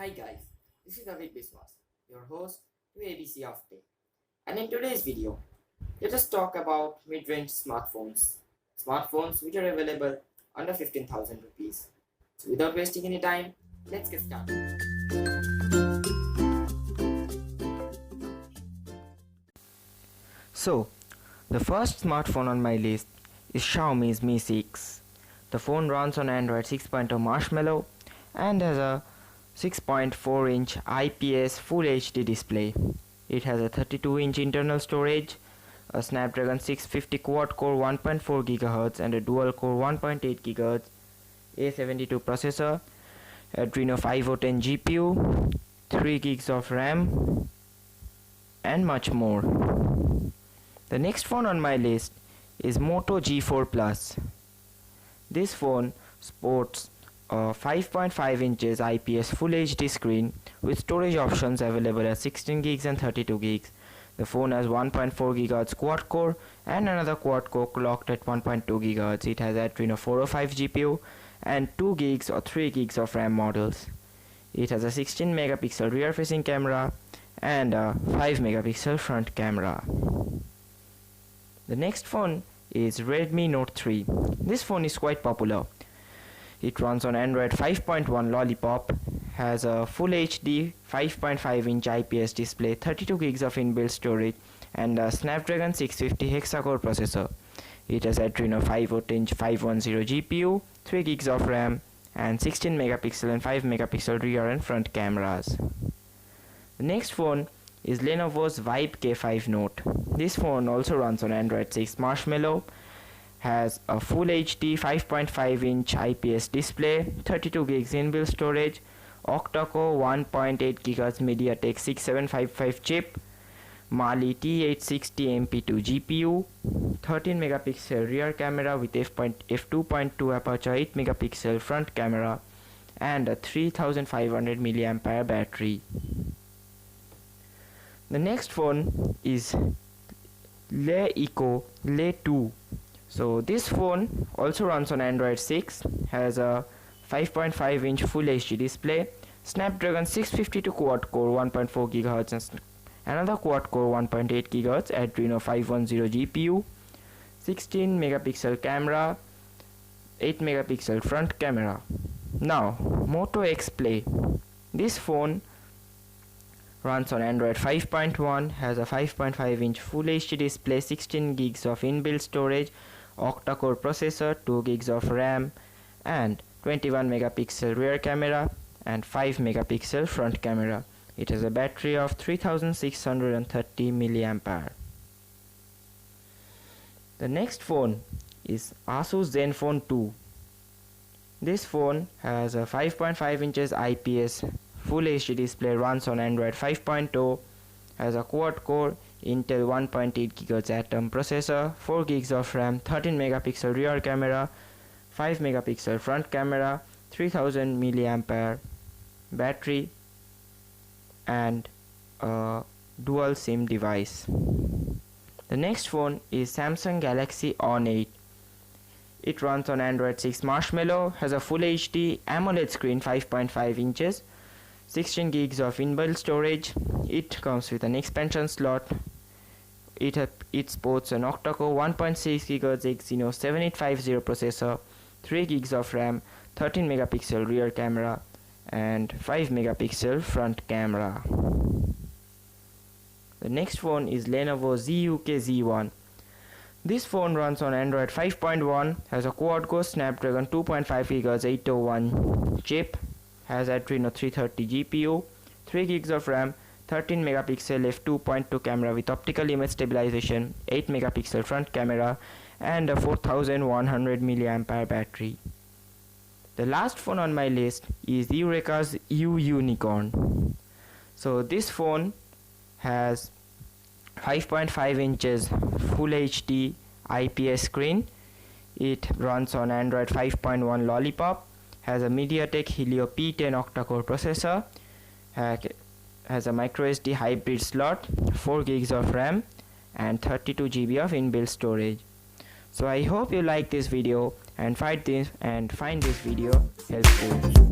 Hi guys, this is Abhik Biswas, your host to ABC of Tech. And in today's video, let us talk about mid-range smartphones. Smartphones which are available under 15,000 rupees. So without wasting any time, let's get started. So, the first smartphone on my list is Xiaomi's Mi 6. The phone runs on Android 6.0 Marshmallow and has a 6.4-inch IPS Full HD display. It has a 32-inch internal storage, a Snapdragon 650 quad-core 1.4 GHz and a dual-core 1.8 GHz A72 processor, Adreno 510 GPU, 3 GB of RAM, and much more. The next phone on my list is Moto G4 Plus. This phone sports a 5.5 inches IPS Full HD screen with storage options available at 16 GB and 32 GB. The phone has 1.4 GHz quad core and another quad core clocked at 1.2 GHz. It has Adreno 405 GPU and 2 GB or 3 GB of RAM models. It has a 16 megapixel rear facing camera and a 5 megapixel front camera. The next phone is Redmi Note 3. This phone is quite popular. It runs on Android 5.1 Lollipop, has a Full HD 5.5-inch IPS display, 32 GB of inbuilt storage, and a Snapdragon 650 hexa-core processor. It has Adreno 510 GPU, 3 GB of RAM, and 16 megapixel and 5 megapixel rear and front cameras. The next phone is Lenovo's Vibe K5 Note. This phone also runs on Android 6 Marshmallow, has a Full HD 5.5-inch IPS display, 32 GB inbuilt storage, octa-core 1.8 GHz MediaTek 6755 chip, Mali T860 MP2 GPU, 13 megapixel rear camera with f2.2 aperture, 8 megapixel front camera, and a 3500 mAh battery. The next phone is Lenovo Z1. So this phone also runs on Android 6, has a 5.5-inch Full HD display, Snapdragon 652 quad-core 1.4 GHz and another quad-core 1.8 GHz Adreno 510 GPU, 16 megapixel camera, 8 megapixel front camera. Now, Moto X Play. This phone runs on Android 5.1, has a 5.5-inch Full HD display, 16 GB of inbuilt storage, octa-core processor, 2 GB of RAM, and 21 megapixel rear camera and 5 megapixel front camera. It has a battery of 3630 mAh. The next phone is Asus Zenfone 2. This phone has a 5.5 inches IPS Full HD display, runs on Android 5.0, has a quad-core Intel 1.8 GHz Atom processor, 4 GB of RAM, 13 megapixel rear camera, 5 megapixel front camera, 3000 mAh battery, and a dual SIM device. The next phone is Samsung Galaxy On 8. It runs on Android 6 Marshmallow, has a Full HD AMOLED screen 5.5 inches, 16 GB of inbuilt storage. It comes with an expansion slot. It sports an octa-core 1.6 GHz Exynos 7850 processor, 3 GB of RAM, 13 megapixel rear camera, and 5 megapixel front camera. The next phone is Lenovo Z1. This phone runs on Android 5.1, has a quad-core Snapdragon 2.5 GHz 801 chip, has Adreno 330 GPU, 3 GB of RAM, 13 megapixel f2.2 camera with optical image stabilization, 8 megapixel front camera, and a 4100 mAh battery. The last phone on my list is Eureka's U Unicorn. So this phone has 5.5 inches Full HD IPS screen. It runs on Android 5.1 Lollipop, has a MediaTek Helio P10 octa-core processor, has a microSD hybrid slot, 4 GB of RAM, and 32 GB of inbuilt storage. So I hope you like this video and find this video helpful.